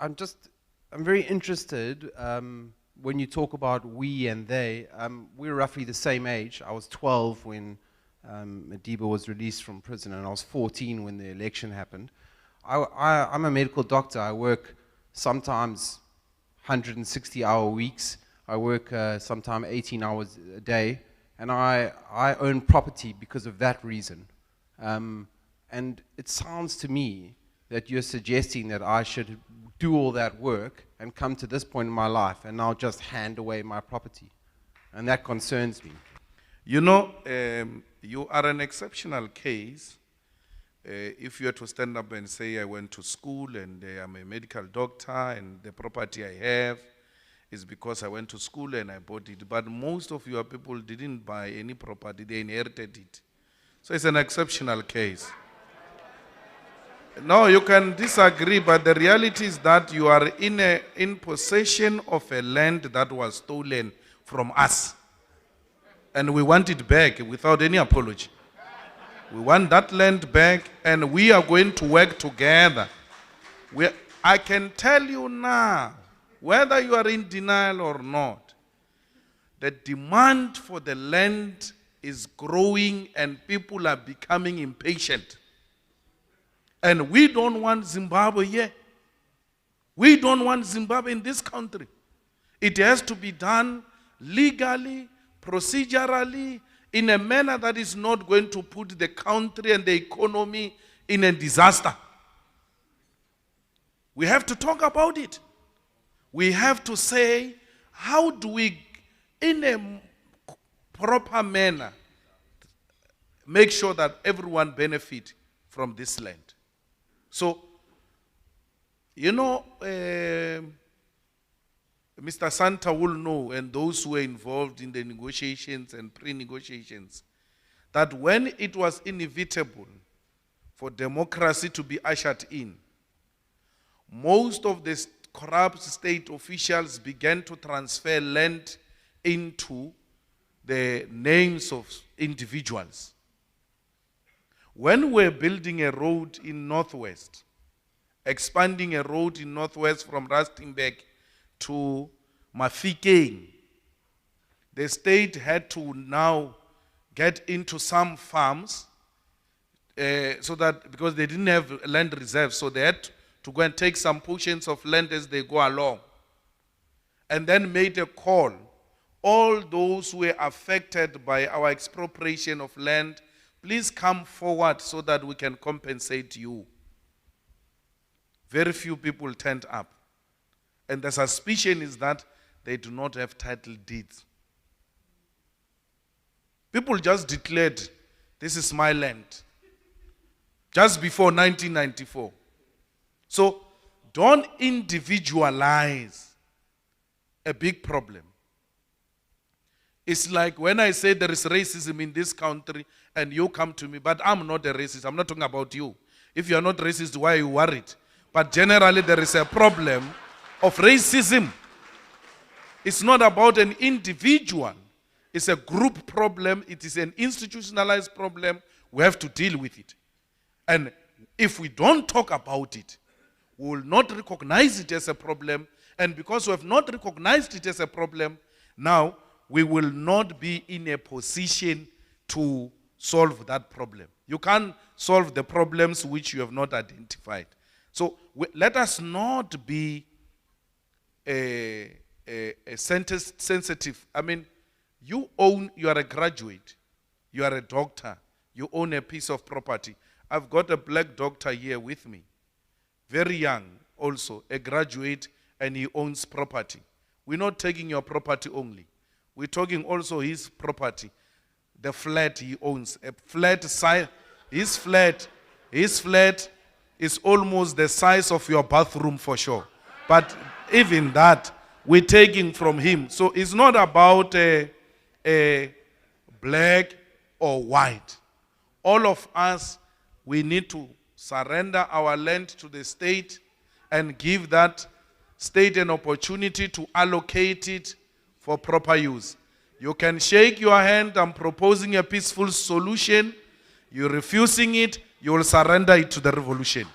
I'm very interested when you talk about we and they. We're roughly the same age. I was 12 when Madiba was released from prison, and I was 14 when the election happened. I'm a medical doctor. I work sometimes 160-hour weeks. I work sometimes 18 hours a day, and I own property because of that reason. And it sounds to me that you're suggesting that I should do all that work and come to this point in my life and now just hand away my property. And that concerns me. You know, you are an exceptional case. If you were to stand up and say, I went to school and I'm a medical doctor and the property I have is because I went to school and I bought it. But most of your people didn't buy any property, they inherited it. So it's an exceptional case. No, you can disagree, but the reality is that you are in possession of a land that was stolen from us. And we want it back without any apology. We want that land back, and we are going to work together. I can tell you now, whether you are in denial or not, the demand for the land is growing and people are becoming impatient. And we don't want Zimbabwe here. We don't want Zimbabwe in this country. It has to be done legally, procedurally, in a manner that is not going to put the country and the economy in a disaster. We have to talk about it. We have to say, how do we, in a proper manner, make sure that everyone benefits from this land? So, you know, Mr. Santa will know, and those who were involved in the negotiations and pre-negotiations, that when it was inevitable for democracy to be ushered in, most of the corrupt state officials began to transfer land into the names of individuals. When we're building a road in Northwest, expanding a road in Northwest from Rustenburg to Mafikeng, the state had to now get into some farms so that, because they didn't have land reserves, so they had to go and take some portions of land as they go along. And then made a call. All those who were affected by our expropriation of land, please come forward so that we can compensate you. Very few people turned up. And the suspicion is that they do not have title deeds. People just declared, this is my land, just before 1994. So don't individualize a big problem. It's like when I say there is racism in this country and you come to me, but I'm not a racist. I'm not talking about you. If you are not racist, why are you worried? But generally there is a problem of racism. It's not about an individual. It's a group problem. It is an institutionalized problem. We have to deal with it. And if we don't talk about it, we will not recognize it as a problem. And because we have not recognized it as a problem, now we will not be in a position to solve that problem. You can't solve the problems which you have not identified. So let us not be sensitive. I mean, you are a graduate, you are a doctor, you own a piece of property. I've got a black doctor here with me, very young also, a graduate, and he owns property. We're not taking your property only. We're talking also his property, the flat he owns. A flat size, his flat is almost the size of your bathroom for sure. But even that, we're taking from him. So it's not about a black or white. All of us, we need to surrender our land to the state and give that state an opportunity to allocate it for proper use. You can shake your hand, I'm proposing a peaceful solution. You're refusing it, you will surrender it to the revolution.